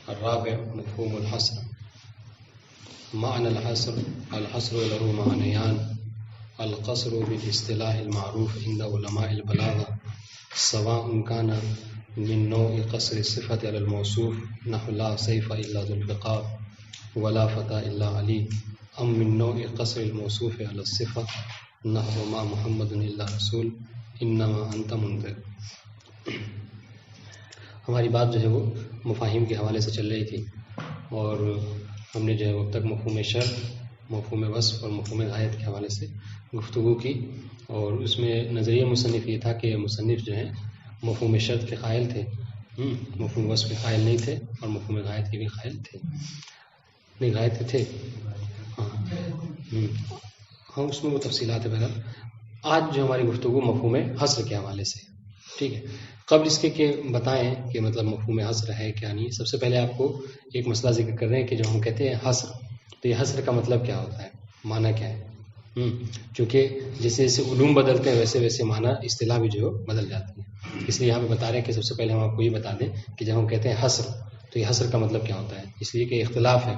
الرابع مفهوم الحصر. معنى الحصر له معنيان: القصر بالاصطلاح المعروف عند علماء البلاغة سواء كان من نوع قصر الصفة على الموصوف نحو لا سيف إلا ذو الفقار ولا فتى إلا علي، أم من نوع قصر الموصوف على الصفة نحو ما محمد إلا رسول إنما أنت منذر. ہماری بات جو ہے وہ مفاہیم کے حوالے سے چل رہی تھی، اور ہم نے جو ہے اب تک مفہوم شرط، مفہوم وصف اور مفہوم غایت کے حوالے سے گفتگو کی، اور اس میں نظریہ مصنف یہ تھا کہ مصنف جو ہیں مفہوم شرط کے قائل تھے، مفہوم وصف کے قائل نہیں تھے، اور مفہوم غایت کے بھی قائل تھے. نہیں، غایت کے تھے، ہاں اس میں وہ تفصیلات ہے. بہرحال آج جو ہماری گفتگو مفہوم حصر کے حوالے سے، ٹھیک ہے. قبل اس کے کہ بتائیں کہ مطلب مفہوم حصر ہے کیا نہیں، سب سے پہلے آپ کو ایک مسئلہ ذکر کر رہے ہیں کہ جو ہم کہتے ہیں حصر، تو یہ حصر کا مطلب کیا ہوتا ہے، معنی کیا ہے. چونکہ جیسے جیسے علوم بدلتے ہیں ویسے ویسے معنی اصطلاح بھی جو بدل جاتی ہے، اس لیے یہاں پہ بتا رہے ہیں کہ سب سے پہلے ہم آپ کو یہ بتا دیں کہ جب ہم کہتے ہیں حصر تو یہ حصر کا مطلب کیا ہوتا ہے. اس لیے کہ اختلاف ہے،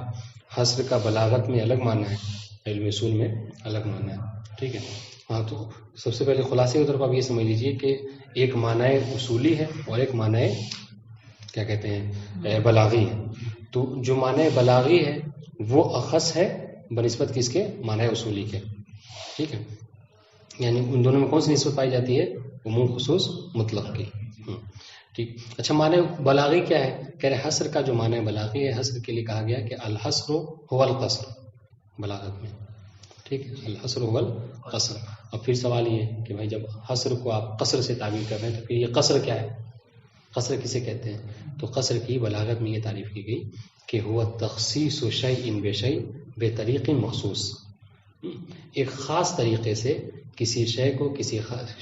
حصر کا بلاغت میں الگ معنی ہے، علم اصول میں الگ معنی ہے، ٹھیک ہے. ہاں، تو سب سے پہلے خلاصے کی طرف آپ یہ سمجھ لیجئے کہ ایک معنی اصولی ہے اور ایک معنی کیا کہتے ہیں بلاغی ہے. تو جو معنی بلاغی ہے وہ اخص ہے بنسبت کس کے، معنی اصولی کے، ٹھیک ہے. یعنی ان دونوں میں کون سی نسبت پائی جاتی ہے، عموم خصوص مطلق کی، ٹھیک. اچھا، معنی بلاغی کیا ہے، کہہ رہے حصر کا جو معنی بلاغی ہے، حصر کے لیے کہا گیا کہ الحصر هو القصر بلاغت میں، ٹھیک ہے. الحصر هو القصر. اب پھر سوال یہ ہے کہ بھائی جب حصر کو آپ قصر سے تعبیر کر رہے ہیں تو پھر یہ قصر کیا ہے، قصر کسے کہتے ہیں. تو قصر کی بلاغت میں یہ تعریف کی گئی کہ هو تخصیص شیء بشیء بطریق مخصوص، ایک خاص طریقے سے کسی شے کو کسی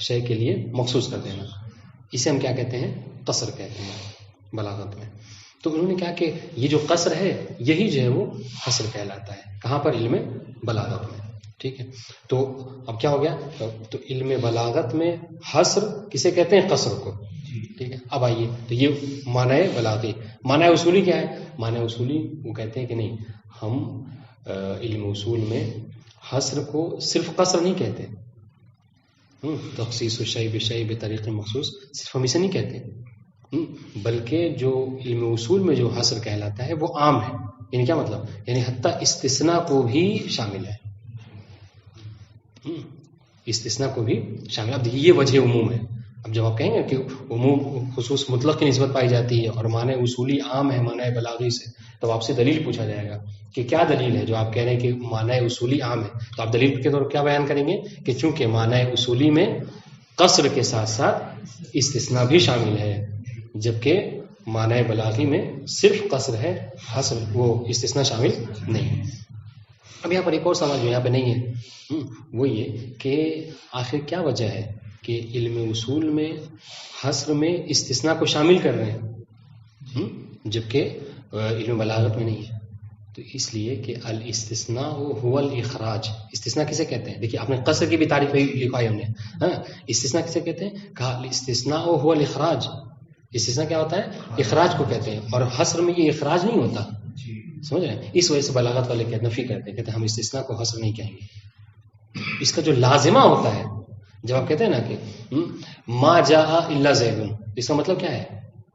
شے کے لیے مخصوص کر دینا، اسے ہم کیا کہتے ہیں، قصر کہتے ہیں بلاغت میں. تو انہوں نے کہا کہ یہ جو قصر ہے یہی جو ہے وہ حصر کہلاتا ہے. کہاں پر، علم بلاغت میں، ٹھیک ہے. تو اب کیا ہو گیا، تو علم بلاغت میں حصر کسے کہتے ہیں، قصر کو، ٹھیک ہے. اب آئیے، تو یہ معنی بلاغی. معنی اصولی کیا ہے، معنی اصولی وہ کہتے ہیں کہ نہیں، ہم علم اصول میں حصر کو صرف قصر نہیں کہتے، تخصیص الشیء بشیء بطریق مخصوص صرف ہم اسے نہیں کہتے، بلکہ جو علم اصول میں جو حصر کہلاتا ہے وہ عام ہے. یعنی کیا مطلب، یعنی حتیٰ استثناء کو بھی شامل ہے، استثناء کو بھی شامل. اب یہ وجہ عموم ہے. اب جب آپ کہیں گے کہ عموم خصوص مطلق کی نسبت پائی جاتی ہے اور معنی اصولی عام ہے معنی بلاغی سے، تو آپ سے دلیل پوچھا جائے گا کہ کیا دلیل ہے جو آپ کہہ رہے ہیں کہ معنی اصولی عام ہے. تو آپ دلیل کے طور پر کیا بیان کریں گے کہ چونکہ معنی اصولی میں قصر کے ساتھ ساتھ استثناء بھی شامل ہے، جبکہ معنی بلاغی میں صرف قصر ہے، حصر وہ استثناء شامل نہیں. اب یہاں پر ایک اور سوال جو یہاں پہ نہیں ہے، وہ یہ کہ آخر کیا وجہ ہے کہ علم اصول میں حصر میں استثناء کو شامل کر رہے ہیں جبکہ علم بلاغت میں نہیں ہے. تو اس لیے کہ الاستثناء هو الاخراج. استثناء کسے کہتے ہیں، دیکھیے آپ نے قصر کی بھی تعریف لکھوائی ہم نے، استثناء کسے کہتے ہیں، کہا الاستثناء هو الاخراج. استثناء کیا ہوتا ہے، اخراج کو کہتے ہیں، اور حصر میں یہ اخراج نہیں ہوتا، سمجھ رہے ہیں. اس وجہ سے بلاغت والے کہتے نفی کرتے ہیں، کہتے ہیں ہم استثناء کو حصر نہیں کہیں گے. اس کا جو لازمہ ہوتا ہے، جب آپ کہتے ہیں نا کہ ما جاء الا زید، اس کا مطلب کیا ہے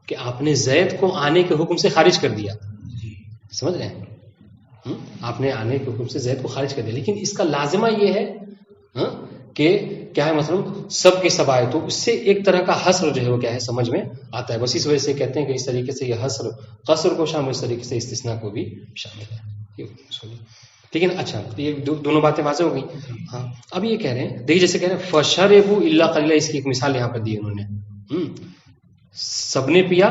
کہ آپ نے زید کو آنے کے حکم سے خارج کر دیا، سمجھ رہے ہیں، آپ نے آنے کے حکم سے زید کو خارج کر دیا. لیکن اس کا لازمہ یہ ہے کہ کیا ہے، مثلا سب کے سب آئے، تو اس سے ایک طرح کا حصر جو ہے وہ کیا ہے، سمجھ میں آتا ہے. بس اس وجہ سے کہتے ہیں کہ اس طریقے سے یہ حصر قصر کو شامل، اس طریقے سے استثناء کو بھی شامل ہے. لیکن اچھا، یہ دونوں باتیں واضح ہو گئی. ہاں، اب یہ کہہ رہے ہیں، دیکھیے جیسے کہہ رہے ہیں فشربوا الا قلیلا، اس کی ایک مثال یہاں پر دی انہوں نے، سب نے پیا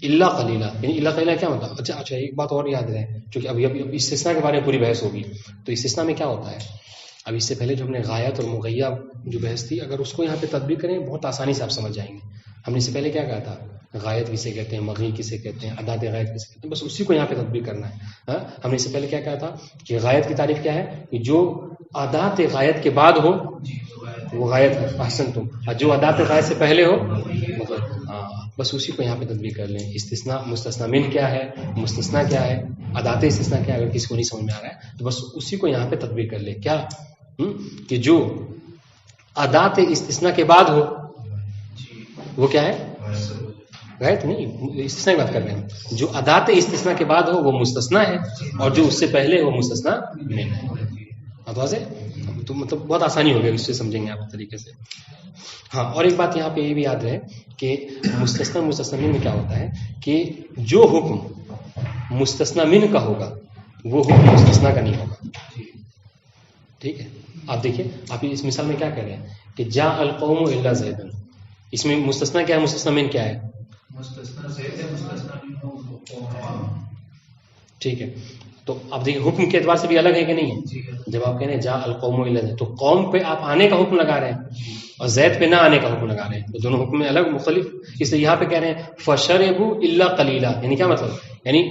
الا قلیلا، یعنی الا قلیلا کیا مطلب. اچھا ایک بات اور یاد رہے، چونکہ ابھی استثناء کے بارے میں پوری بحث ہوگی. تو استثناء میں کیا ہوتا ہے، اب اس سے پہلے جو ہم نے غایت اور مغیب جو بحث تھی، اگر اس کو یہاں پہ تطبیق کریں بہت آسانی سے آپ سمجھ جائیں گے. ہم نے اس سے پہلے کیا کہا تھا، غایت کسے کہتے ہیں، مغی کسے کہتے ہیں، ادات غایت کسے کہتے ہیں، بس اسی کو یہاں پہ تطبیق کرنا ہے. ہم نے اس سے پہلے کیا کہا تھا کہ غایت کی تعریف کیا ہے، کہ جو ادات غایت کے بعد ہو وہ غائب ہے. احسن تم. اور جو ادات غائب سے پہلے ہو مطلب بس اسی کو یہاں پہ تطبیق کر لیں. استثناء مستثنی من کیا ہے, مستثنیٰ کیا ہے, ادات استثناء کیا ہے, اگر کسی کو نہیں سمجھ میں آ رہا ہے تو بس اسی کو یہاں پہ تطبیق کر لیں. کیا کہ جو ادات استثناء کے بعد ہو وہ کیا ہے, غائب نہیں, استثناء کی بات کر رہے ہیں. جو ادات استثناء کے بعد ہو وہ مستثنیٰ ہے, اور جو اس سے پہلے وہ مستثنیٰ من ہے. واضح تو مطلب بہت آسانی ہو گئی, اس سے سمجھیں گے آپ اس طریقے سے. ہاں, اور ایک بات یہاں پہ یہ بھی یاد رہے کہ مستثنیٰ مستثنی من میں کیا ہوتا ہے کہ جو حکم مستثنی من کا ہوگا وہ حکم مستثنیٰ کا نہیں ہوگا. ٹھیک ہے, آپ دیکھیے, آپ اس مثال میں کیا کہہ رہے ہیں کہ جاء القوم الا زیدن, اس میں مستثنیٰ کیا ہے, مستثنی من کیا ہے, ٹھیک ہے. تو آپ دیکھیں حکم کے اعتبار سے بھی الگ ہے کہ نہیں ہے. جب آپ کہہ رہے ہیں جاء القوم الا زید تو قوم پہ آپ آنے کا حکم لگا رہے ہیں اور زید پہ نہ آنے کا حکم لگا رہے ہیں, تو دونوں حکم میں الگ مختلف. اس لیے یہاں پہ کہہ رہے ہیں فشربوا الا قلیلا, یعنی کیا مطلب, یعنی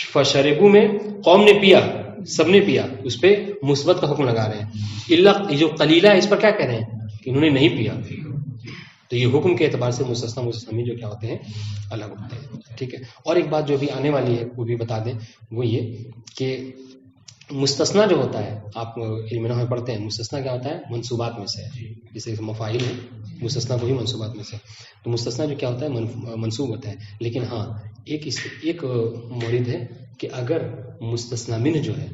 فشربوا میں قوم نے پیا, سب نے پیا, اس پہ مثبت کا حکم لگا رہے ہیں. الا جو قلیلا ہے اس پر کیا کہہ رہے ہیں کہ انہوں نے نہیں پیا. تو یہ حکم کے اعتبار سے مستثنیٰ مستثنی جو کیا ہوتے ہیں الگ ہوتے ہیں. ٹھیک ہے. اور ایک بات جو بھی آنے والی ہے وہ بھی بتا دیں, وہ یہ کہ مستثنیٰ جو ہوتا ہے, آپ علم نحو میں پڑھتے ہیں, مستثنیٰ کیا ہوتا ہے, منصوبات میں سے, جیسے مفاعل ہے مستثنیٰ کو ہی منصوبات میں سے. تو مستثنیٰ جو کیا ہوتا ہے منصوب ہوتا ہے. لیکن ہاں ایک مورد ہے کہ اگر مستثنی من جو ہے,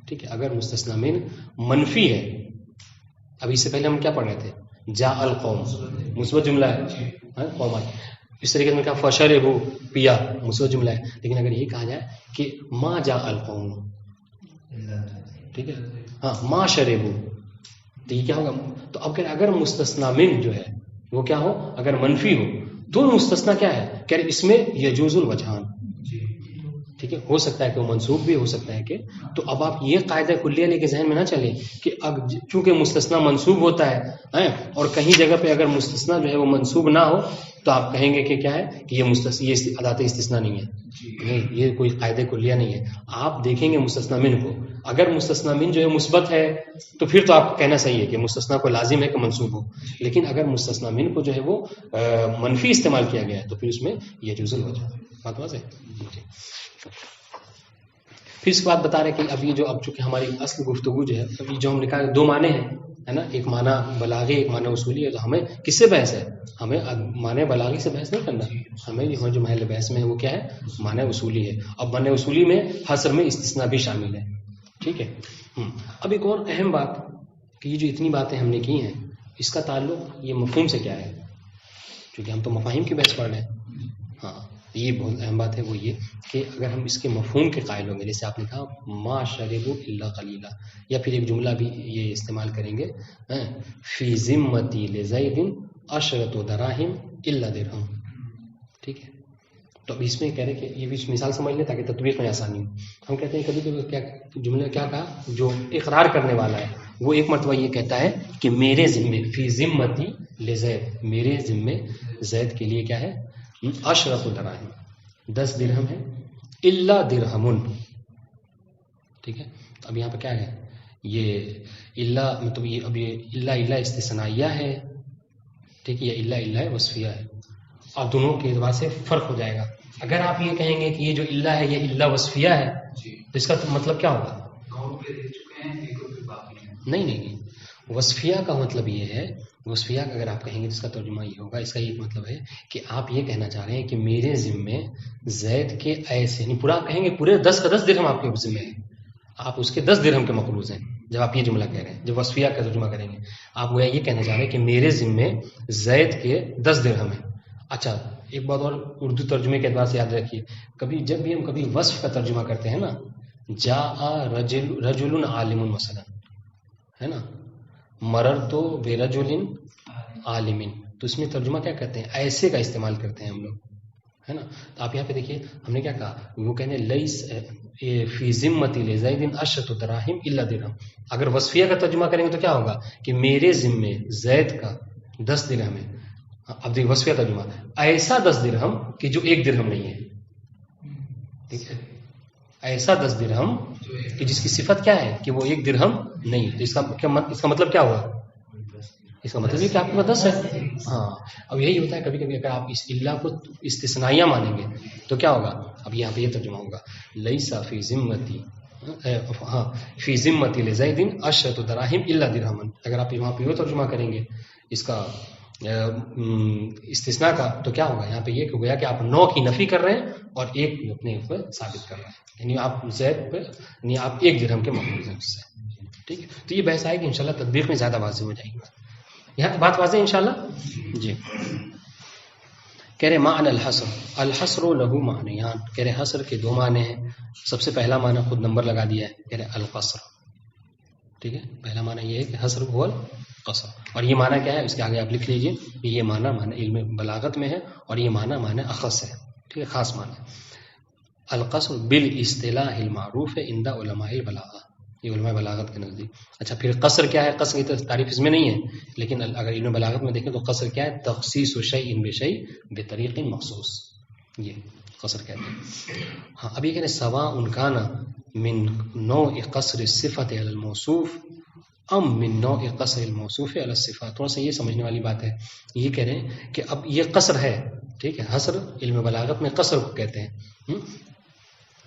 ٹھیک ہے, اگر مستثنی من منفی ہے, اب اس سے پہلے ہم کیا پڑھ رہے تھے, جاء القوم مثبت جملہ ہے, قوم آئی, اس طریقے سے کہا فشربوا پیا مثبت جملہ ہے. لیکن اگر یہ کہا جائے کہ ما جاء القوم, ٹھیک ہے, ہاں ما شربوا, تو یہ کیا ہوگا. تو اب اگر مستثنی من جو ہے وہ کیا ہو, اگر منفی ہو تو مستثنیٰ کیا ہے, کہ اس میں یجوز الوجہان, ٹھیک ہے, ہو سکتا ہے کہ وہ منصوب بھی ہو سکتا ہے کہ. تو اب آپ یہ قاعدہ کلیہ لے کے ذہن میں نہ چلیں کہ اب چونکہ مستثنیٰ منصوب ہوتا ہے اور کہیں جگہ پہ اگر مستثنیٰ جو ہے وہ منصوب نہ ہو تو آپ کہیں گے کہ کیا ہے کہ یہ ادات استثناء نہیں ہے. نہیں, یہ کوئی قاعدہ کلیہ نہیں ہے. آپ دیکھیں گے مستثنی من کو, اگر مستثنی من جو ہے مثبت ہے تو پھر تو آپ کہنا صحیح ہے کہ مستثنیٰ کو لازم ہے کہ منصوب ہو. لیکن اگر مستثنی من کو جو ہے وہ منفی استعمال کیا گیا ہے تو پھر اس میں یجوز الوجہ. بات واضح ہے. پھر اس کے بعد بتا رہے کہ اب یہ جو اب چونکہ ہماری اصل گفتگو جو ہے, اب یہ جو ہم نے کہا دو معنی ہیں, ہے نا, ایک معنی بلاغی ایک معنی اصولی ہے. تو ہمیں کس سے بحث ہے, ہمیں معنی بلاغی سے بحث نہیں کرنا, ہمیں جو محل بحث میں ہے وہ کیا ہے, معنی اصولی ہے. اب معنی اصولی میں حصر میں استثناء بھی شامل ہے. ٹھیک ہے. اب ایک اور اہم بات کہ یہ جو اتنی باتیں ہم نے کی ہیں اس کا تعلق یہ مفہوم سے کیا ہے, چونکہ ہم تو مفاہیم کی بحث پڑھ رہے ہیں. ہاں, یہ بہت اہم بات ہے, وہ یہ کہ اگر ہم اس کے مفہوم کے قائل ہوں گے, جیسے آپ نے کہا ما شربوا الا قلیلا, یا پھر ایک جملہ بھی یہ استعمال کریں گے فی ذمتی لزید عشرۃ دراہم الا درہم. ٹھیک ہے. تو اب اس میں کہہ رہے کہ یہ بھی مثال سمجھ لیں تاکہ تطبیق میں آسانی ہو. ہم کہتے ہیں کبھی کبھی کیا جملہ کیا کہا, جو اقرار کرنے والا ہے وہ ایک مرتبہ یہ کہتا ہے کہ میرے ذمے, فی ذمتی لزید, میرے ذمے زید کے لیے کیا ہے, عشرۃ دراہم 10 درہم ہے, الا درہم. ٹھیک ہے. اب یہاں پہ کیا ہے, یہ الا مطلب یہ اب یہ الا استثنائیہ ہے, ٹھیک ہے, یا الا وصفیہ ہے, اور دونوں کے اعتبار سے فرق ہو جائے گا. اگر آپ یہ کہیں گے کہ یہ جو الا ہے یہ الا وصفیہ ہے تو اس کا مطلب کیا ہوگا, نہیں, وصفیہ کا مطلب یہ ہے, وصفیہ کا اگر آپ کہیں گے تو اس کا ترجمہ یہ ہوگا, اس کا یہ مطلب ہے کہ آپ یہ کہنا چاہ رہے ہیں کہ میرے ذمے زید کے ایسے, یعنی پورا کہیں گے پورے 10 کا 10 درہم آپ کے ذمے ہیں, آپ اس کے 10 درہم کے مقروض ہیں. جب آپ یہ جملہ کہہ رہے ہیں, جب وصفیہ کا ترجمہ کریں گے آپ وہ یہ کہنا چاہ رہے ہیں کہ میرے ذمے زید کے 10 درہم ہیں. اچھا, ایک بات اور اردو ترجمے کے اعتبار سے یاد رکھیے, کبھی جب بھی ہم کبھی وصف کا ترجمہ کرتے ہیں نا, جاء رجل عالم مثلا, ہے نا, مررت برجل عالم, تو اس میں ترجمہ کیا کرتے ہیں, ایسے کا استعمال کرتے ہیں ہم لوگ, ہے نا. تو آپ یہاں پہ دیکھیے ہم نے کیا کہا, وہ کہنے لیس فی ذمتی لزید عشرۃ دراہم الا درہم. اگر وصفیہ کا ترجمہ کریں گے تو کیا ہوگا کہ میرے ذمے زید کا 10 درہم ہے. اب دیکھ وصفیہ ترجمہ, ایسا 10 درہم کہ جو 1 درہم نہیں ہے. ٹھیک ہے, ایسا 10 درہم کہ جس کی صفت کیا ہے کہ وہ 1 درہم نہیں ہے. تو اس کا مطلب کیا ہوا, اس کا مطلب یہ کہ آپ کے پاس 10 ہے. ہاں اب یہی ہوتا ہے کبھی کبھی اگر آپ اس اللہ کو استثنائیہ مانیں گے تو کیا ہوگا. اب یہاں پہ یہ ترجمہ ہوگا لیسا فی ذمتی، ہاں فی ذمتی لزید عشرۃ دراہم الا درہما. اگر آپ وہاں پہ یہ ترجمہ کریں گے اس کا استثناء کا تو کیا ہوگا یہاں پہ یہ کہ گویا کہ آپ 9 کی نفی کر رہے ہیں اور 1 اپنے اوپر ثابت کر رہے ہیں، یعنی آپ زید پہ یعنی آپ 1 درہم کے مقبول ہیں اس سے. ٹھیک ہے، تو یہ بحث آئے گی انشاءاللہ تطبیق میں زیادہ واضح ہو جائے گی. یہاں بات واضح انشاءاللہ. جی کہہ رہے معنی الحصر، الحصر له معنیان، کہہ رہے حصر کے 2 معنی ہیں. سب سے پہلا معنی خود نمبر لگا دیا ہے، کہہ رہے القصر. ٹھیک ہے، پہلا معنی یہ ہے کہ حصر هو القصر، اور یہ معنی کیا ہے اس کے آگے آپ لکھ لیجئے کہ یہ معنی علم بلاغت میں ہے اور یہ معنی اخص ہے. ٹھیک ہے، خاص معنی. القصر بالاصطلاح المعروف عند علماء البلاغہ، یہ علماء بلاغت کے نزدیک. اچھا پھر قصر کیا ہے؟ قصر کی تعریف اس میں نہیں ہے، لیکن اگر علم بلاغت میں دیکھیں تو قصر کیا ہے؟ تخصیص شیء بشیء بطریق مخصوص، یہ قصر کہتے ہیں. ہاں اب یہ کہہ رہے سواء کان من نوع قصر الصفۃ علی الموصوف ام من نوع قصر الموصوف علی الصفۃ. تھوڑا سا یہ سمجھنے والی بات ہے. یہ کہہ رہے ہیں کہ اب یہ قصر ہے، ٹھیک ہے، حصر علم بلاغت میں قصر کو کہتے ہیں.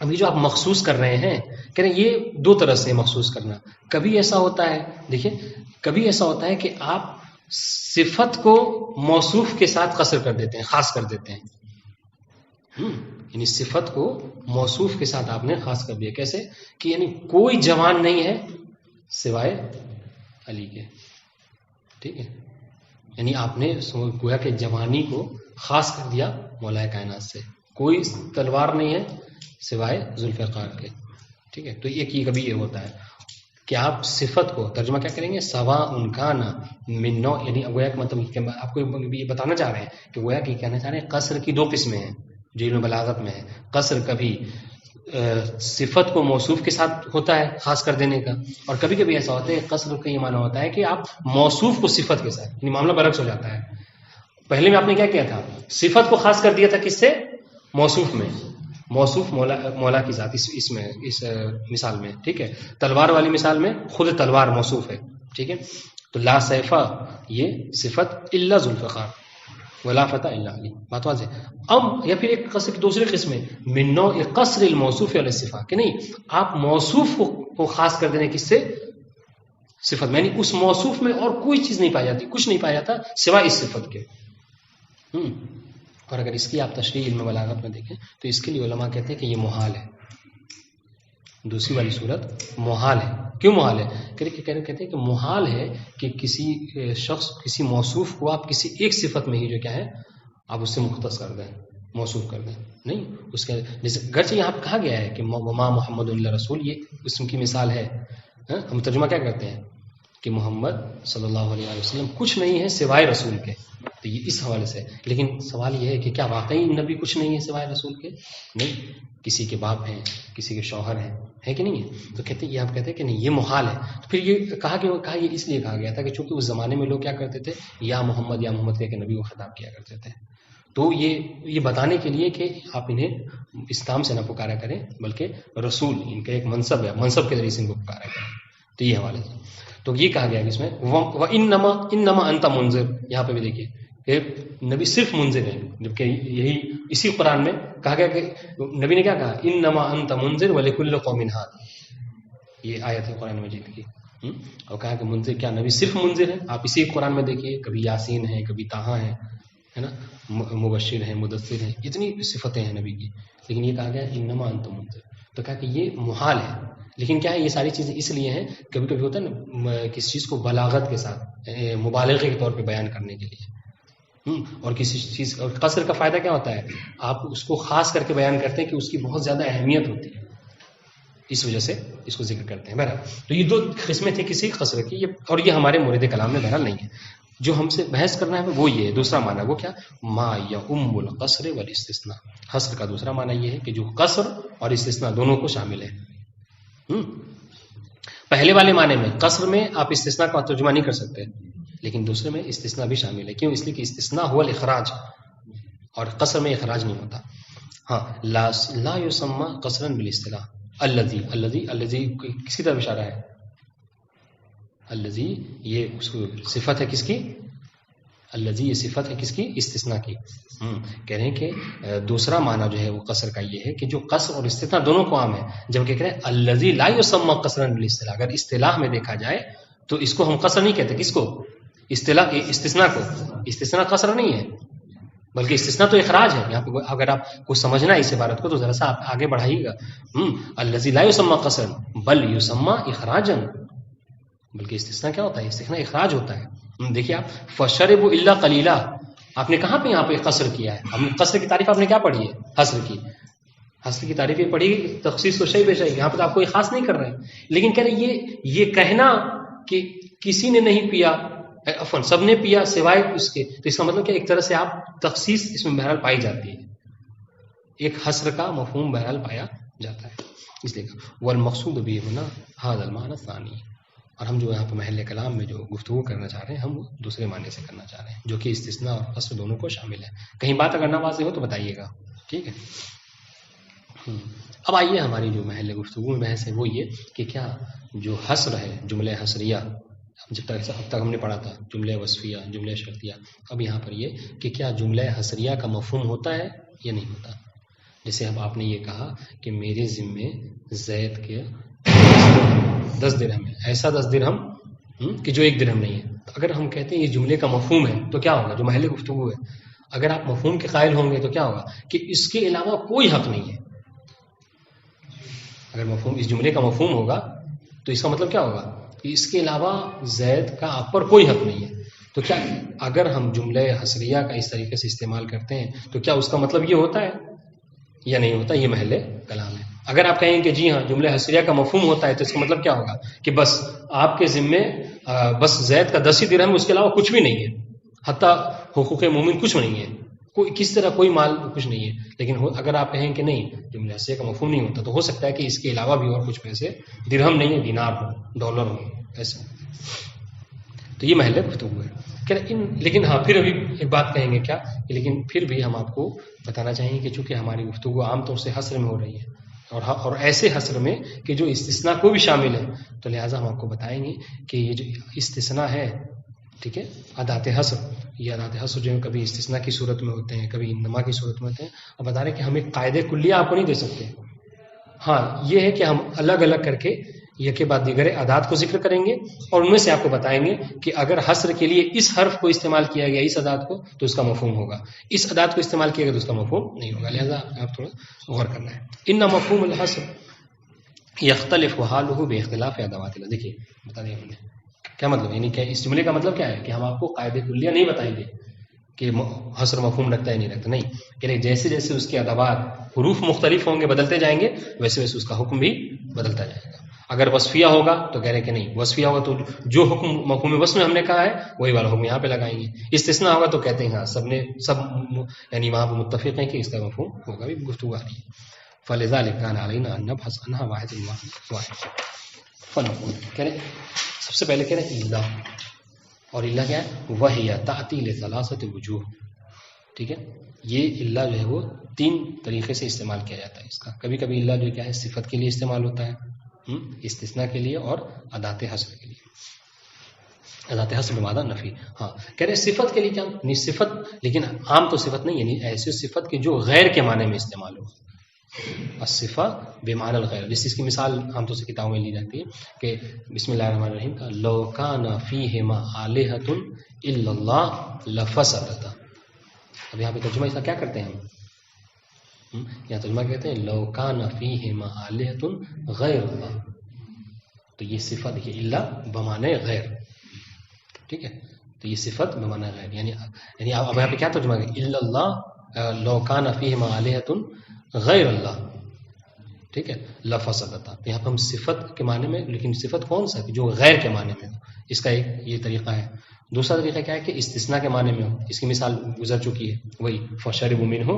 ابھی جو آپ مخصوص کر رہے ہیں کہہ رہے ہیں یہ 2 طرح سے مخصوص کرنا. کبھی ایسا ہوتا ہے، دیکھیں کبھی ایسا ہوتا ہے کہ آپ صفت کو موصوف کے ساتھ قصر کر دیتے ہیں، خاص کر دیتے ہیں. یعنی صفت کو موصوف کے ساتھ آپ نے خاص کر دیا. کیسے کہ یعنی کوئی جوان نہیں ہے سوائے علی کے. ٹھیک ہے، یعنی آپ نے گویا کہ جوانی کو خاص کر دیا مولا کائنات سے. کوئی تلوار نہیں ہے سوائے ذوالفقار کے. ٹھیک ہے، تو یہ کبھی یہ ہوتا ہے کہ آپ صفت کو ترجمہ کیا کریں گے سواء کان من نوع، یعنی گویا کہ مطلب آپ کو یہ بتانا چاہ رہے ہیں کہ گویا کہ کہنا چاہ رہے ہیں قصر کی 2 قسمیں ہیں جو علم بلاغت میں ہے. قصر کبھی صفت کو موصوف کے ساتھ ہوتا ہے خاص کر دینے کا، اور کبھی کبھی ایسا ہوتا ہے قصر کا یہ معنی ہوتا ہے کہ آپ موصوف کو صفت کے ساتھ، یعنی معاملہ برعکس ہو جاتا ہے. پہلے میں آپ نے کیا کیا تھا؟ صفت کو خاص کر دیا تھا کس سے؟ موصوف میں. موصوف مولا کی ذات اس میں اس مثال میں. ٹھیک ہے، تلوار والی مثال میں خود تلوار موصوف ہے. ٹھیک ہے، تو لا سیفا یہ صفت الا ذوالفقار ولا فتح الا علی. بات واضح. اب یا پھر ایک قصر کی دوسری قسم ہے من نوع قصر الموصوف علی الصفات، کہ نہیں آپ موصوف کو خاص کر دینے کس سے؟ صفت میں، یعنی اس موصوف میں اور کوئی چیز نہیں پائی جاتی، کچھ نہیں پایا جاتا سوائے اس صفت کے. اور اگر اس کی آپ تشریح علم بلاغت میں دیکھیں تو اس کے لیے علماء کہتے ہیں کہ یہ محال ہے. دوسری والی صورت محال ہے. کیوں محال ہے؟ کہتے ہیں کہ محال ہے کہ کسی شخص کسی موصوف کو آپ کسی ایک صفت میں ہی جو کیا ہے آپ اس سے مختص کر دیں، موصوف کر دیں. نہیں، اس کے جیسے گرچہ یہاں پہ کہا گیا ہے کہ وما محمد اللہ رسول، یہ اسم کی مثال ہے. ہم ترجمہ کیا کرتے ہیں کہ محمد صلی اللہ علیہ وسلم کچھ نہیں ہے سوائے رسول کے. تو یہ اس حوالے سے، لیکن سوال یہ ہے کہ کیا واقعی نبی کچھ نہیں ہے سوائے رسول کے؟ نہیں، کسی کے باپ ہیں، کسی کے شوہر ہیں، ہے کہ نہیں ہے؟ تو کہتے ہیں یہ آپ کہتے ہیں کہ نہیں یہ محال ہے. تو پھر یہ کہا یہ اس لیے کہا گیا تھا کہ چونکہ اس زمانے میں لوگ کیا کرتے تھے یا محمد کہہ کے نبی کو خطاب کیا کرتے تھے. تو یہ بتانے کے لیے کہ آپ انہیں اسلام سے نہ پکارا کریں بلکہ رسول ان کا ایک منصب ہے، منصب کے ذریعے سے ان کو پکارا کریں. تو یہ حوالے سے تو یہ کہا گیا کہ اس میں انما انت منذر، یہاں پہ بھی دیکھیے کہ نبی صرف منذر ہے، جبکہ یہی اسی قرآن میں کہا گیا کہ نبی نے کیا کہا انما انت منذر ولکل قوم ہاد. یہ آیت ہے قرآن مجید کی. اور کہا کہ منذر کیا نبی صرف منذر ہے؟ آپ اسی قرآن میں دیکھیے کبھی یاسین ہے، کبھی طٰہٰ ہے نا، مبشر ہے، مدثر ہے، اتنی صفتیں ہیں نبی کی. لیکن یہ کہا گیا انما انت منذر. تو کہا کہ یہ محال ہے. لیکن کیا ہے یہ ساری چیزیں اس لیے ہیں کبھی کبھی ہوتا ہے نا کسی چیز کو بلاغت کے ساتھ مبالغے کے طور پہ بیان کرنے کے لیے. اور کسی چیز اور قصر کا فائدہ کیا ہوتا ہے؟ آپ اس کو خاص کر کے بیان کرتے ہیں کہ اس کی بہت زیادہ اہمیت ہوتی ہے، اس وجہ سے اس کو ذکر کرتے ہیں. بہرحال تو یہ 2 قسمیں تھیں کسی قصر کی، اور یہ ہمارے مورد کلام میں بہرحال نہیں ہے. جو ہم سے بحث کرنا ہے وہ یہ ہے دوسرا معنی. وہ کیا؟ ما یعم القصر والاستثناء. حصر کا دوسرا معنی یہ ہے کہ جو قصر اور استثناء دونوں کو شامل ہے. پہلے والے معنی میں قصر میں آپ استثناء کا ترجمہ نہیں کر سکتے، لیکن دوسرے میں استثناء بھی شامل ہے. کیوں؟ اس لیے کہ استثناء هو الاخراج اور قصر میں اخراج نہیں ہوتا. ہاں لا یسمى قصرا بالاصطلاح. الذی کس کی طرف اشارہ ہے؟ الذی یہ صفت ہے کس کی؟ الذی یہ صفت ہے کس کی؟ استثناء کی. کہہ رہے ہیں کہ دوسرا معنی جو ہے وہ قصر کا یہ ہے کہ جو قصر اور استثناء دونوں کو عام ہے. جب کہ کہہ رہے ہیں الذی لا یسمى قصرا بالاصطلاح، اگر اصطلاح میں دیکھا جائے تو اس کو ہم قصر نہیں کہتے. کس کو؟ استثناء کو. استثناء قصر نہیں ہے بلکہ استثناء تو اخراج ہے. یہاں پہ اگر آپ کو سمجھنا ہے اس عبارت کو تو ذرا سا آپ آگے بڑھائیے گا. الذی لا یسمى قصرا بل یسمى اخراجا، بلکہ استثناء کیا ہوتا ہے؟ استثناء اخراج ہوتا ہے. دیکھیے آپ فشربوا الا قلیلا، آپ نے کہاں پہ یہاں پہ قصر کیا ہے؟ ہم قصر کی تعریف آپ نے کیا پڑھی ہے؟ حصر کی. حصر کی تعریف یہ پڑھی گئی، تخصیص تو شیء بے شیء، یہاں پہ تو آپ کوئی خاص نہیں کر رہے ہیں. لیکن کہہ رہے یہ کہنا کہ کسی نے نہیں پیا، عفواً سب نے پیا سوائے اس کے، تو اس کا مطلب کہ ایک طرح سے آپ تخصیص اس میں بہرحال پائی جاتی ہے، ایک حصر کا مفہوم بہرحال پایا جاتا ہے. اس لیے والمقصود بھی ہونا هذا المعنى الثاني، اور ہم جو یہاں پہ محل کلام میں جو گفتگو کرنا چاہ رہے ہیں ہم دوسرے معنی سے کرنا چاہ رہے ہیں جو کہ استثناء اور قصر دونوں کو شامل ہے. کہیں بات اگر نہ واضح ہو تو بتائیے گا، ٹھیک ہے. اب آئیے ہماری جو محل گفتگو میں بحث ہے وہ یہ کہ کیا جو حصر ہے، جملہ حصریہ، اب تک ہم نے پڑھا تھا جملہ وصفیہ، جملہ شرطیہ. اب یہاں پر یہ کہ کیا جملہ حصریہ کا مفہوم ہوتا ہے یا نہیں ہوتا. جیسے اب آپ نے یہ کہا کہ میرے ذمے زید کے 10 درہم ہے، ایسا 10 درہم کہ جو 1 درہم نہیں ہے. تو اگر ہم کہتے ہیں یہ جملے کا مفہوم ہے تو کیا ہوگا؟ جو محل گفتگو ہے، اگر آپ مفہوم کے قائل ہوں گے تو کیا ہوگا کہ اس کے علاوہ کوئی حق نہیں ہے. اگر مفہوم اس جملے کا مفہوم ہوگا تو اس کا مطلب کیا ہوگا کہ اس کے علاوہ زید کا آپ پر کوئی حق نہیں ہے. تو کیا اگر ہم جملہ حصریہ کا اس طریقے سے استعمال کرتے ہیں تو کیا اس کا مطلب یہ ہوتا ہے یا نہیں ہوتا؟ یہ محل کلام ہے. اگر آپ کہیں کہ جی ہاں جملہ حصریہ کا مفہوم ہوتا ہے تو اس کا مطلب کیا ہوگا کہ بس آپ کے ذمے بس زید کا 10 ہی درہم، اس کے علاوہ کچھ بھی نہیں ہے، حتیٰ حقوق مومن کچھ نہیں ہے، کوئی کس طرح کوئی مال کچھ نہیں ہے. لیکن اگر آپ کہیں کہ نہیں جملہ حصریہ کا مفہوم نہیں ہوتا تو ہو سکتا ہے کہ اس کے علاوہ بھی اور کچھ پیسے، درہم نہیں ہے، دینار ہو، ڈالر ہو، ایسے. تو یہ محل گفتگو ہے. لیکن ہاں پھر ابھی ایک بات کہیں گے کیا، لیکن پھر بھی ہم آپ کو بتانا چاہیں گے کہ چونکہ ہماری گفتگو عام طور سے حصر میں ہو رہی ہے اور ایسے حصر میں کہ جو استثناء کو بھی شامل ہے، تو لہٰذا ہم آپ کو بتائیں گے کہ یہ جو استثناء ہے، ٹھیک ہے، ادات حصر، یہ ادات حصر جو ہے کبھی استثناء کی صورت میں ہوتے ہیں، کبھی انما کی صورت میں ہوتے ہیں. اور بتا رہے کہ ہم ایک قاعدے کلیہ آپ کو نہیں دے سکتے. ہاں یہ ہے کہ ہم الگ الگ کر کے یک کے بعد دیگر ادات کو ذکر کریں گے اور ان میں سے آپ کو بتائیں گے کہ اگر حصر کے لیے اس حرف کو استعمال کیا گیا اس ادات کو تو اس کا مفہوم ہوگا، اس ادات کو استعمال کیا گیا تو اس کا مفہوم نہیں ہوگا. لہذا آپ تھوڑا غور کرنا ہے. ان مفہوم الحصر یختلف حالہ باختلاف ادوات. دیکھیے بتا دیں ہم نے کیا مطلب، یعنی کہ اس جملے کا مطلب کیا ہے کہ ہم آپ کو قاعدے کلیہ نہیں بتائیں گے کہ حصر مفہوم رکھتا ہے نہیں رکھتا، نہیں، کہ جیسے جیسے اس کے ادوات حروف مختلف ہوں گے، بدلتے جائیں گے، ویسے ویسے اس کا حکم بھی بدلتا جائے گا. اگر وصفیہ ہوگا تو کہہ رہے کہ نہیں، وصفیہ ہوگا تو جو حکم مفہوم وصف میں ہم نے کہا ہے وہی والا حکم یہاں پہ لگائیں گے. استثناء ہوگا تو کہتے ہیں ہاں سب یعنی وہاں پہ متفق ہیں کہ اس کا مفہوم ہوگا بھی. گفتگو آ رہی ہے. فلذلك كان علينا ان نبحث عنها واحد واحد. فنقول کہہ رہے سب سے پہلے کہہ رہے اللہ، اور اللہ کیا ہے؟ وہی تأتی لثلاثة وجوہ. ٹھیک ہے، یہ اللہ جو ہے وہ 3 طریقے سے استعمال کیا جاتا ہے. اس کا کبھی کبھی اللہ جو کیا ہے صفت کے لیے استعمال ہوتا ہے، استثناء کے لیے اور ادات حصر کے لیے. ادات حصر بمعنی نفی. ہاں کہہ رہے صفت کے لیے کیا نہیں صفت، لیکن عام تو صفت نہیں، یعنی ایسی صفت کی جو غیر کے معنی میں استعمال ہو. الصفہ بمعنی الغیر، جس چیز کی مثال عام طور سے کتابوں میں لی جاتی ہے کہ بسم اللہ الرحمن الرحیم کا لو کان فیہما آلہۃ الا اللہ لفسدتا. اب یہاں پہ ترجمہ اس کا کیا کرتے ہیں ہم؟ یہاں ترجمہ کہتے ہیں لو کان فیہما آلہۃ غیر اللہ. تو یہ صفت دیکھیے اللہ بمعنی غیر، ٹھیک ہے، تو یہ صفت بمعنی غیر، یعنی اب یہاں پہ کیا ترجمہ ہے؟ الا اللہ لو کان فیہما آلہۃ غیر اللہ، ٹھیک ہے، لفسدتا. یہاں پہ ہم صفت کے معنی میں، لیکن صفت کون سا جو غیر کے معنی میں ہو، اس کا ایک یہ طریقہ ہے. دوسرا طریقہ کیا ہے کہ استثناء کے معنی میں ہو، اس کی مثال گزر چکی ہے وہی فشربوا منہ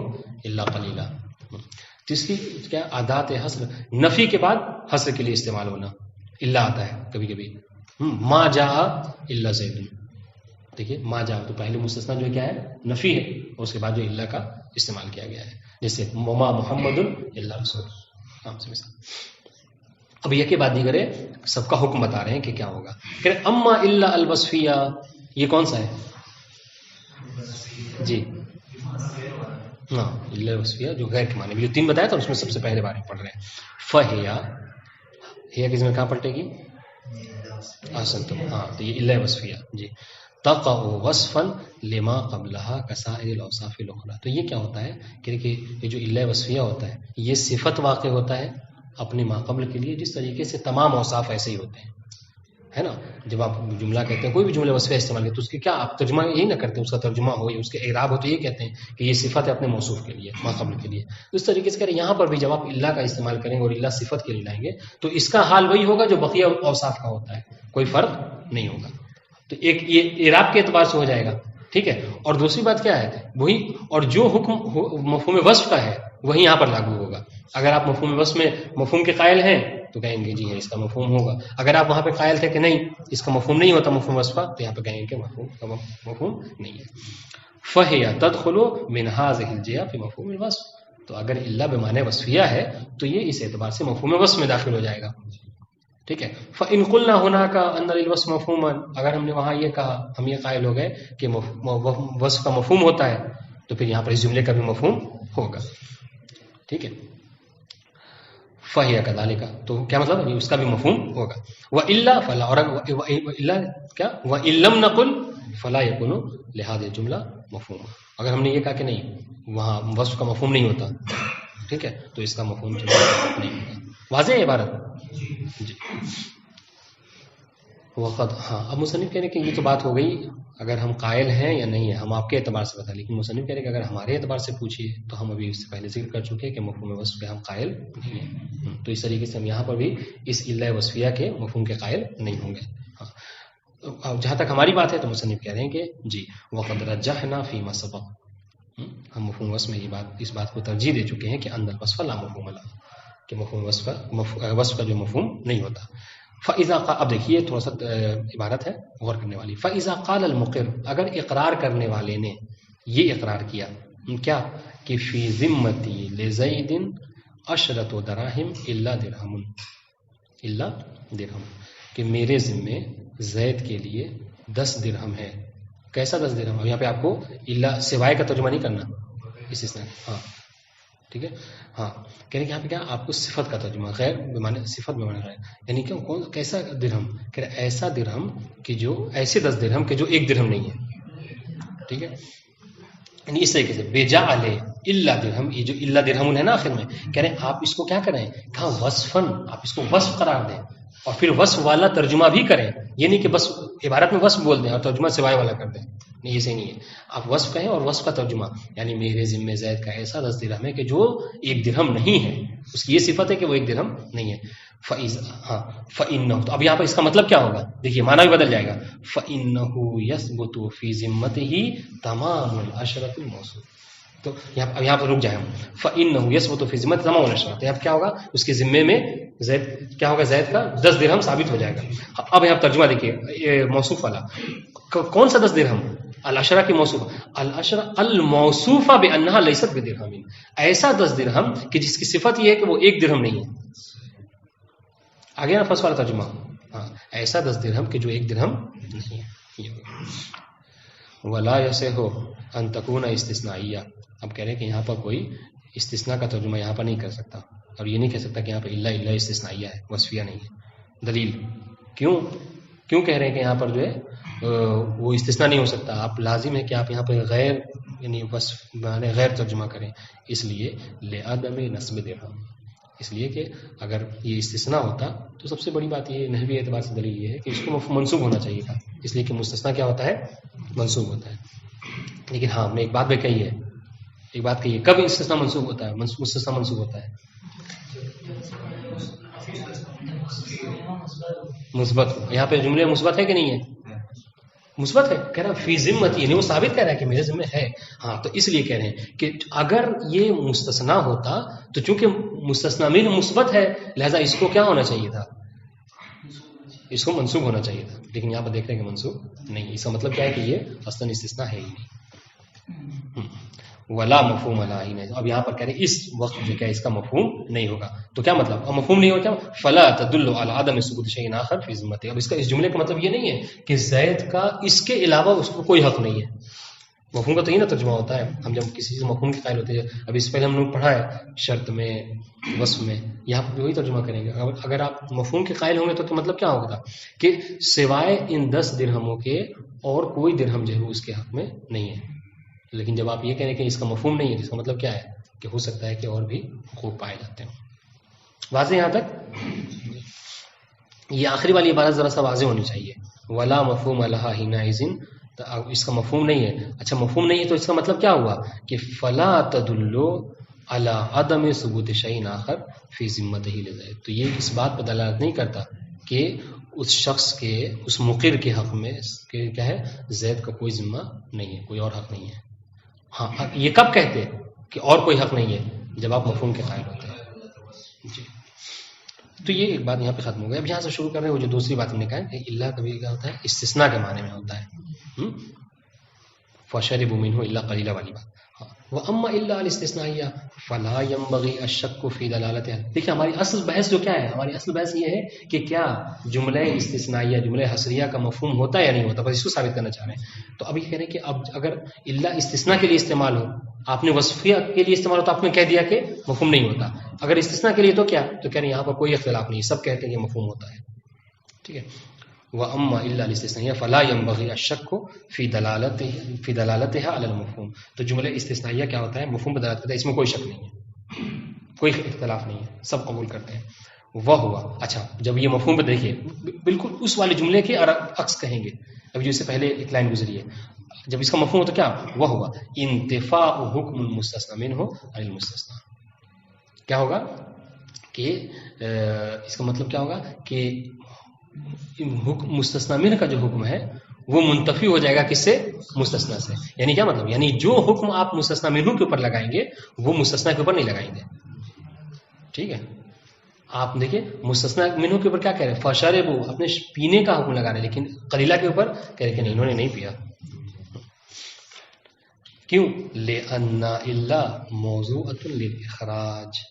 الا قلیلا. تیسری کیا ادات حصر، نفی کے بعد حصر کے لیے استعمال ہونا، الا آتا ہے کبھی کبھی. ما جاء الا زید، دیکھیے ما جاء تو پہلے مستثنیٰ جو کیا ہے نفی ہے اور اس کے بعد جو الا کا استعمال کیا گیا ہے، جیسے ما محمد الا رسول. اب یہ کہ بات نہیں کرے، سب کا حکم بتا رہے ہیں کہ کیا ہوگا. کہ اما الا الوصفیہ، یہ کون سا ہے؟ جی ہاں الا الوصفیہ جو غیر کے معنی بھی جو تین بتایا تھا اس میں سب سے پہلے بارے میں پڑھ رہے ہیں. فہیا، ہیا کس میں کہاں پلٹے گی؟ احسنتم. ہاں تو یہ الا وصفیہ. جی تقع وصفا لما قبلها كسائر الاوصاف الاخرى. تو یہ کیا ہوتا ہے کہ یہ جو الا وصفیہ ہوتا ہے یہ صفت واقع ہوتا ہے اپنے ما قبل کے لیے، جس طریقے سے تمام اوصاف ایسے ہی ہوتے ہیں، ہے نا. جب آپ جملہ کہتے ہیں، کوئی بھی جملہ وصفیہ استعمال کرتے ہیں، اس کے کیا آپ ترجمہ یہی نہ کرتے ہیں، اس کا ترجمہ ہو یا اس کے اعراب ہو تو یہ کہتے ہیں کہ یہ صفت ہے اپنے موصوف کے لیے، ما قبل کے لیے. اس طریقے سے کریں یہاں پر بھی جب آپ اللہ کا استعمال کریں اور اللہ صفت کے لیے لائیں گے تو اس کا حال وہی ہوگا جو بقیہ اوصاف کا ہوتا ہے، کوئی فرق نہیں ہوگا. تو ایک یہ اعراب کے اعتبار سے ہو جائے گا، ٹھیک ہے. اور دوسری بات کیا ہے وہی، اور جو حکم مفہوم وصف کا ہے وہی یہاں پر لاگو ہوگا. اگر آپ مفہوم وصف میں مفہوم کے قائل ہیں تو کہیں گے جی ہے اس کا مفہوم ہوگا. اگر آپ وہاں پہ قائل تھے کہ نہیں اس کا مفہوم نہیں ہوتا مفہوم وصف کا، تو یہاں پہ کہیں گے کہ مفہوم نہیں ہے. فہیا تدخل من هذه الجهه في مفہوم الوصف. تو اگر الا بمعنی وصفیہ ہے تو یہ اس اعتبار سے مفہوم وصف میں داخل ہو جائے گا، ٹھیک ہے. فَإِن قُلْنَا هُنَاكَ أَنَّ لِلْوَصْفِ مَفْهُومًا، اگر ہم نے وہاں یہ کہا، ہم یہ قائل ہو گئے کہ وصف کا مفہوم ہوتا ہے تو پھر یہاں پر اس جملے کا بھی مفہوم ہوگا، ٹھیک ہے. فَهِيَ كَذَلِكَ، تو کیا مطلب ہے اس کا بھی مفہوم ہوگا. وَإِلَّا فَلَا، اور وَإِلَّا کیا، وَإِن لَمْ نَقُلْ فَلَا يَكُونُ لِهَذِهِ الْجُمْلَةِ مَفْهُومًا. اگر ہم نے یہ کہا کہ نہیں وہاں وصف کا مفہوم نہیں ہوتا، ٹھیک ہے، تو اس کا مفہوم نہیں ہوگا. واضح ہے عبارت؟ جی. وقت ہاں اب مصنف کہہ رہے کہ یہ تو بات ہو گئی اگر ہم قائل ہیں یا نہیں ہے، ہم آپ کے اعتبار سے بتا، لیکن مصنف کہہ رہے کہ اگر ہمارے اعتبار سے پوچھیے تو ہم ابھی اس سے پہلے ذکر کر چکے کہ مفہوم وصف کے ہم قائل نہیں ہیں. تو اس طریقے سے ہم یہاں پر بھی اس الا وصفیہ کے مفہوم کے قائل نہیں ہوں گے. ہاں جہاں تک ہماری بات ہے تو مصنف کہہ رہے ہیں کہ جی وقد رجحنا فیما سبق، ہم مفہوم وصف میں اس بات کو ترجیح دے چکے ہیں کہ ان الوصف لا مفہوم له، کہ مفہوم وصف کا جو مفہوم نہیں ہوتا. فَإِذَا قَالَ، اب دیکھیے تھوڑا سا عبارت ہے غور کرنے والی. فَإِذَا قَالَ الْمُقِرُّ، اگر اقرار کرنے والے نے یہ اقرار کیا کیا کہ فی ذمتی لزید عشرۃ دراہم الا درہم، کہ میرے ذمے زید کے لیے 10 درہم ہے. کیسا 10 درہم؟ اب یہاں پہ آپ کو الا سوائے کا ترجمہ نہیں کرنا، استثناء. ہاں ٹھیک ہے. ہاں کہنے کہ یہاں پہ کیا آپ کو صفت کا ترجمہ، غیر بمانے صفت بمانے غیر، یعنی کہ کیسا درہم، کہ ایسا درہم کہ جو ایسے 10 درہم کہ جو 1 درہم نہیں ہے، ٹھیک ہے. یعنی اس طریقے سے بے جا علیہ الا درہم، یہ جو الا درہم ہے نا آخر میں کہہ رہے ہیں آپ اس کو کیا کریں، کہاں وصفن، آپ اس کو وصف قرار دیں اور پھر وصف والا ترجمہ بھی کریں. یہ نہیں کہ بس عبارت میں وصف بول دیں اور ترجمہ سوائے والا کر دیں، نہیں، یہ صحیح نہیں ہے. آپ وصف کہیں اور وصف کا ترجمہ، یعنی میرے ذمہ زید کا ایسا 10 درہم ہے کہ جو 1 درہم نہیں ہے، اس کی یہ صفت ہے کہ وہ 1 درہم نہیں ہے. فَإِنَّهُ، تو اب یہاں پر اس کا مطلب کیا ہوگا، دیکھیے معنی بھی بدل جائے گا. فَإِنَّهُ يَثْبُتُ فِي ذِمَّتِهِ تَمَامُ الْعَشْرَةِ الْمَوْصُوفِ. تو یہاں پر رک جائیں ہم. فَإِنَّهُ يَثْبُتُ فِي ذِمَّتِهِ تَمَامُ الْعَشْرَةِ، تو اب کیا ہوگا، اس کے ذمے میں زید کیا ہوگا، زید کا 10 درہم ثابت ہو جائے گا. اب یہاں ترجمہ دیکھیے موصوف والا، کون سا 10 درہم، العشرہ کی موصوف، العشرہ الموصوفہ بانہا لیست بدرہم، ایسا 10 درہم کہ جس کی صفت یہ ہے کہ وہ 1 درہم نہیں ہے. آگے نا فرسٹ والا ترجمہ، ہاں ایسا 10 درہم کہ جو 1 درہم نہیں ہے. ولا یصح ان تکون استثنائیہ، اب کہہ رہے ہیں کہ یہاں پر کوئی استثناء کا ترجمہ یہاں پر نہیں کر سکتا، اور یہ نہیں کہہ سکتا کہ یہاں پر الا استثنائیہ ہے، وصفیہ نہیں ہے. دلیل کیوں کہہ رہے ہیں کہ یہاں پر جو ہے وہ استثناء نہیں ہو سکتا، آپ لازم ہے کہ آپ یہاں پہ غیر یعنی وصف غیر ترجمہ کریں. اس لیے لعدم نصب درہم، اس لیے کہ اگر یہ استثناء ہوتا تو سب سے بڑی بات یہ نحوی اعتبار سے دلیل یہ ہے کہ اس کو منصوب ہونا چاہیے تھا، اس لیے کہ مستثنیٰ کیا ہوتا ہے، منصوب ہوتا ہے. لیکن ہاں ہم نے ایک بات بھی کہی ہے، ایک بات کہی ہے، کب استثناء منصوب ہوتا ہے، مستثنیٰ منصوب ہوتا ہے مثبت. یہاں پہ جملے مثبت ہے کہ نہیں ہے، مثبت ہے، کہہ رہا فی ذمتی، یعنی وہ ثابت کہہ رہا ہے کہ میرے ذمہ ہے. ہاں تو اس لیے کہہ رہے ہیں کہ اگر یہ مستثنا ہوتا تو چونکہ مستثنا من مثبت ہے لہذا اس کو کیا ہونا چاہیے تھا، اس کو منصوب ہونا چاہیے تھا. لیکن یہاں پر دیکھ رہے ہیں کہ منصوب نہیں. اس کا مطلب کیا ہے کہ یہ اصلاً استثناء ہے ہی نہیں. ولا مفہوم لہا حینئذ. اب یہاں پر کہہ رہے ہیں اس وقت جو کیا اس کا مفہوم نہیں ہوگا. تو کیا مطلب؟ اب مفہوم نہیں ہوگا کیا؟ فلا تدل علی عدم ثبوت شیء آخر فی ذمته. اب اس جملے کا مطلب یہ نہیں ہے کہ زید کا اس کے علاوہ اس کو کوئی حق نہیں ہے. مفہوم کا تو یہ نا ترجمہ ہوتا ہے. ہم جب کسی چیز مفہوم کے قائل ہوتے ہیں، اب اس پہلے ہم نے پڑھا ہے شرط میں، وصف میں، یہاں پر وہی ترجمہ کریں گے. اگر آپ مفہوم کے قائل ہوں گے تو مطلب کیا ہوگا کہ سوائے ان 10 درہموں کے اور کوئی درہم جو ہے اس کے حق میں نہیں ہے. لیکن جب آپ یہ کہہ رہے ہیں کہ اس کا مفہوم نہیں ہے، اس کا مطلب کیا ہے کہ ہو سکتا ہے کہ اور بھی حقوق پائے جاتے ہیں. واضح یہاں تک؟ یہ آخری والی عبارت ذرا سا واضح ہونی چاہیے. ولا مفہوم لہا حینئذ، اس کا مفہوم نہیں ہے. اچھا مفہوم نہیں ہے تو اس کا مطلب کیا ہوا کہ فلا تدل علی عدم ثبوت شیء آخر فی ذمتہ لزید. تو یہ اس بات پر دلالت نہیں کرتا کہ اس شخص کے، اس مقر کے حق میں کیا ہے، زید کا کوئی ذمہ نہیں ہے، کوئی اور حق نہیں ہے. ہاں یہ کب کہتے کہ اور کوئی حق نہیں ہے؟ جب آپ مفہوم کے قائل ہوتے ہیں. جی تو یہ ایک بات یہاں پہ ختم ہو گئی. اب یہاں سے شروع کر رہے ہیں وہ جو دوسری بات ہم نے کہا کہ اللہ کبھی کیا ہوتا ہے استثناء کے معنی میں ہوتا ہے. فشربوا منه الا قليلا والی بات. واما الا الاستثنائیہ فلا ينبغي الشك في دلالتها. دیکھیں ہماری اصل بحث جو کیا ہے، ہماری اصل بحث یہ ہے کہ کیا جملہ استثنائیہ، جملہ حصریہ کا مفہوم ہوتا ہے یا نہیں ہوتا، بس اس کو ثابت کرنا چاہ رہے ہیں. تو ابھی کہہ رہے ہیں کہ اب اگر الا استثناء کے لیے استعمال ہو، آپ نے وصفیہ کے لیے استعمال ہو تو آپ نے کہہ دیا کہ مفہوم نہیں ہوتا. اگر استثناء کے لیے تو کیا؟ تو کہہ رہے ہیں یہاں پر کوئی اختلاف نہیں، سب کہتے ہیں کہ مفہوم ہوتا ہے. ٹھیک ہے. وَأَمَّا إِلَّا الاستثنائیہ فَلَا يَنبَغِي الشَّكُّ فِي دَلَالَتِهَا عَلَى الْمَفْهُومِ. تو جملہ استثنائیہ کیا ہوتا ہے؟ مفہوم پر دلالت کرتا ہے، اس میں کوئی شک نہیں ہے، کوئی اختلاف نہیں ہے، سب قبول کرتے ہیں. وہ ہوا. اچھا جب یہ مفہوم پہ دیکھیے بالکل اس والے جملے کے عکس کہیں گے. ابھی جو اس سے پہلے ایک لائن گزری ہے، جب اس کا مفہوم تو کیا وہ ہوا انتفاء حکم المستثنى منه عن المستثنى. کیا ہوگا کہ اس کا مطلب کیا ہوگا کہ مستثنی منہ کا جو حکم ہے وہ منتفی ہو جائے گا کس سے؟ مستثنی سے. یعنی کیا مطلب؟ یعنی جو حکم آپ مستثنی منہ کے اوپر لگائیں گے وہ مستثنی کے اوپر نہیں لگائیں گے. ٹھیک ہے. آپ دیکھیں مستثنی منہ کے اوپر کیا کہہ رہے ہیں؟ فشربوا، اپنے پینے کا حکم لگا رہے ہیں، لیکن قلیلہ کے اوپر کہہ رہے کہ نہیں، انہوں نے نہیں پیا. کیوں؟ لأن الا موضوعۃ للاخراج.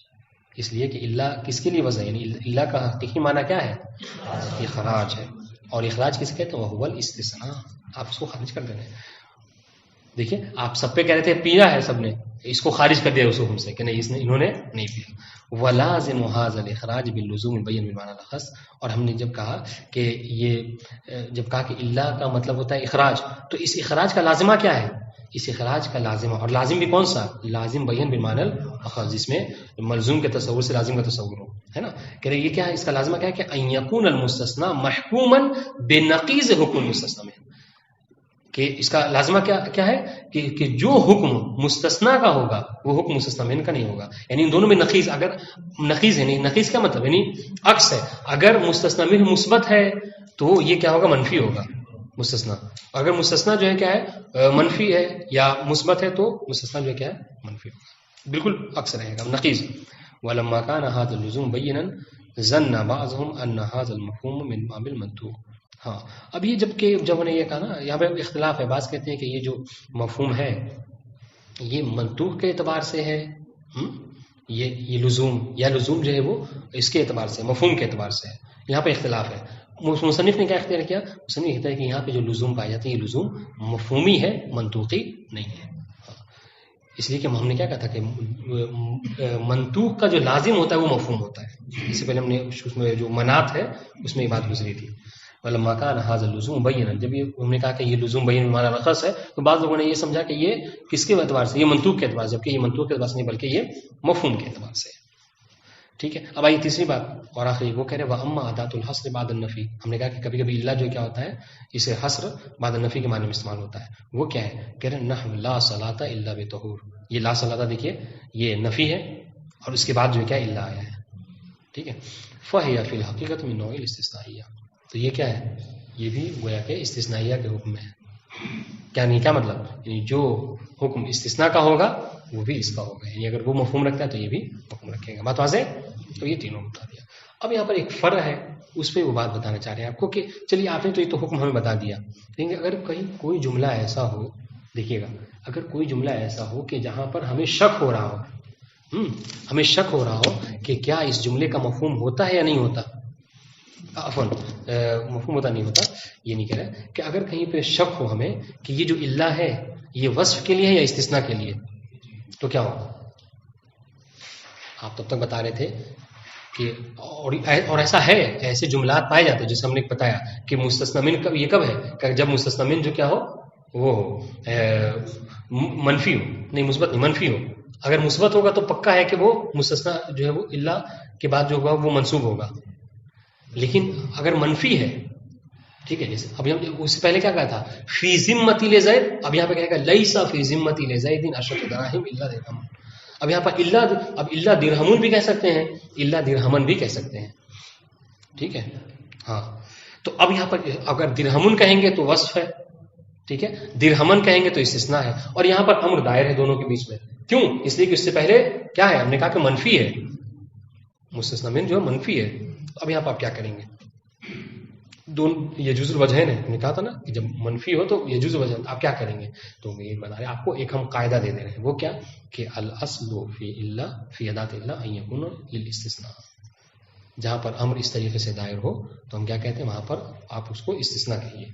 اس لیے کہ اللہ کس کے لیے وضع ہے، یعنی اللہ کا حقیقی معنی کیا ہے؟ اخراج ہے. اور اخراج کسے کہتے ہیں؟ وہ الاستثناء. آپ اس کو خارج کر دے رہے ہیں. دیکھیے آپ سب پہ کہہ رہے تھے پیا ہے سب نے، اس کو خارج کر دیا اس حکم سے کہ نہیں اس نے، انہوں نے نہیں پیا. ولازم هذا الاخراج باللزوم بین بمعنى الاخص. اور ہم نے جب کہا کہ یہ جب کہا کہ اللہ کا مطلب ہوتا ہے اخراج، تو اس اخراج کا لازمہ کیا ہے؟ اس اخراج کا لازمہ، اور لازم بھی کون سا؟ لازم بیان بالمعنی الاخص، جس میں ملزوم کے تصور سے لازم کا تصور ہو، ہے نا. کہ یہ کیا ہے؟ اس کا لازمہ کیا ہے کہ ان یکون المستثنى محکوما بنقیض حکم المستثنى منه. کہ اس کا لازمہ کیا ہے کہ جو حکم مستثنیٰ کا ہوگا وہ حکم مستثنیٰ منہ کا نہیں ہوگا. یعنی ان دونوں میں نقیض، اگر نقیض ہے، نہیں نقیض کیا مطلب؟ یعنی عکس ہے. اگر مستثنیٰ منہ مثبت ہے تو یہ کیا ہوگا؟ منفی ہوگا مستثنیٰ. اگر مستثنیٰ جو ہے کیا ہے؟ منفی ہے یا مثبت ہے تو مستثنیٰ جو ہے کیا ہے؟ منفی ہوگا. بالکل عکس رہے گا، نقیض. ولما كان هذا اللزوم بينا ظن بعضهم ان هذا المفهوم من باب المنطوق. ہاں اب یہ جب انہوں نے یہ کہا نا، یہاں پہ اختلاف ہے. بعض کہتے ہیں کہ یہ جو مفہوم ہے یہ منطوق کے اعتبار سے ہے، یہ لزوم، یا لزوم جو ہے وہ اس کے اعتبار سے، مفہوم کے اعتبار سے ہے. یہاں پہ اختلاف ہے. مصنف نے کیا اختیار کیا؟ مصنف نے کہتا ہے کہ یہاں پہ جو لزوم پائے جاتے ہیں یہ لزوم مفہومی ہے، منطوقی نہیں ہے. اس لیے کہ ہم نے کیا کہا تھا کہ منطوق کا جو لازم ہوتا ہے وہ مفہوم ہوتا ہے. اس سے پہلے ہم نے اس میں جو منات ہے اس میں یہ بات گزری تھی. ولما كان هذا اللزوم بینا، جب یہ ہم نے کہا کہ یہ لزوم بین بمعنی الاخص ہے تو بعض لوگوں نے یہ سمجھا کہ یہ کس کے اعتبار سے؟ یہ منطوق کے اعتبار سے، جبکہ یہ منطوق کے اعتبار سے نہیں بلکہ یہ مفہوم کے اعتبار سے. ٹھیک ہے. اب آئیے تیسری بات اور آخری، وہ کہہ رہے واما ادات الحصر بعد النفی. ہم نے کہا کہ کبھی کبھی اللہ جو کیا ہوتا ہے اسے حصر بعد النفی کے معنی میں استعمال ہوتا ہے. وہ کیا ہے؟ کہہ رہے نحو لا صلاۃ الا بطہور. یہ لا صلاۃ دیکھیے یہ نفی ہے اور اس کے بعد جو کیا الا آیا ہے. ٹھیک ہے. فہی فی الحقیقت من نوع الاستثنائیہ. تو یہ کیا ہے؟ یہ بھی گویا کہ استثنائیہ کے حکم میں ہے. کیا نہیں؟ کیا مطلب؟ یعنی جو حکم استثناء کا ہوگا وہ بھی اس کا ہوگا. یعنی اگر وہ مفہوم رکھتا ہے تو یہ بھی مفہوم رکھے گا. بات واضح؟ تو یہ تینوں بتا دیا. اب یہاں پر ایک فرع ہے، اس پہ وہ بات بتانا چاہ رہے ہیں آپ کو کہ چلیے آپ نے تو یہ تو حکم ہمیں بتا دیا، لیکن اگر کہیں کوئی جملہ ایسا ہو دیکھیے گا اگر کوئی جملہ ایسا ہو کہ جہاں پر ہمیں شک ہو رہا ہو، ہمیں شک ہو رہا ہو کہ کیا اس جملے کا مفہوم ہوتا ہے یا نہیں ہوتا، عفواً مفہوم ہوتا نہیں ہوتا، یہ نہیں کہہ رہا کہ اگر کہیں پہ شک ہو ہمیں کہ یہ جو اللہ ہے یہ وصف کے لیے ہے یا استثناء کے لیے، تو کیا ہوگا؟ آپ تب تک بتا رہے تھے کہ اور ایسا ہے، ایسے جملات پائے جاتے ہیں جیسے ہم نے بتایا کہ مستثنی من کب، یہ کب ہے کہ جب مستثنی من جو کیا ہو وہ منفی ہو، نہیں مثبت نہیں منفی ہو. اگر مثبت ہوگا تو پکا ہے کہ وہ مستثنی جو ہے وہ اللہ کے بعد جو ہوگا وہ منصوب ہوگا. لیکن اگر منفی ہے، ٹھیک ہے، جیسے ابھی ہم اس سے پہلے کیا کہا تھا فی ذمتی لزید، اب یہاں پہ کہے گا لیسا فی ذمتی لزید اشرف دراہم الا درہم. اب یہاں پر اللہ درہمن بھی کہہ سکتے ہیں، اللہ درہمن بھی کہہ سکتے ہیں، ٹھیک ہے. ہاں تو اب یہاں پر اگر درہمن کہیں گے تو وصف ہے، ٹھیک ہے، درہمن کہیں گے تو استثناء ہے، اور یہاں پر امر دائر ہے دونوں کے بیچ میں. کیوں؟ اس لیے کہ اس سے پہلے کیا ہے، ہم نے کہا کہ منفی ہے، مستثنی من جو ہے منفی ہے. اب یہاں پر آپ کیا کریں گے؟ یجوز الوجہین ہے، ہم نے کہا تھا نا کہ جب منفی ہو تو یجوز الوجہین، آپ کیا کریں گے؟ تو یہ بتا رہے ہیں آپ کو، ایک ہم قاعدہ دے دے رہے ہیں، وہ کیا کہ الاصل فی اللہ فی ادات اللہ ان یکون للاستثناء. جہاں پر امر اس طریقے سے دائر ہو تو ہم کیا کہتے ہیں وہاں پر آپ اس کو استثناء کہیے،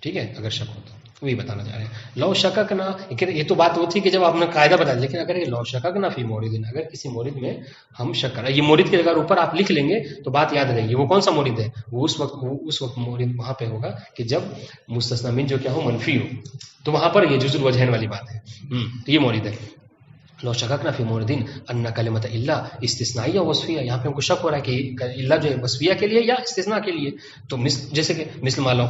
ٹھیک ہے، اگر شک ہو تو. وہی بتانا چاہ رہے ہیں لو شککنا، یہ تو بات وہ تھی کہ جب آپ نے قاعدہ بتا دیا، لیکن اگر یہ لو شککنا فی مورد، اگر کسی مورد میں ہم شک کر رہے ہیں، یہ مورد کے اگر اوپر آپ لکھ لیں گے تو بات یاد رہے گی. وہ کون سا مورد ہے؟ وہ اس وقت مورد وہاں پہ ہوگا کہ جب مستثنی من جو کیا ہو منفی ہو، تو وہاں پر یجوز الوجہین والی بات ہے. تو یہ مورد ہے لو شککنا فی مورد ان کلمۃ الا استثنائیہ وصفیہ. یہاں پہ ہم کو شک ہو رہا ہے کہ اللہ جو ہے وصفیہ کے لیے یا استثناء کے لیے. تو جیسے کہ مثل ما لو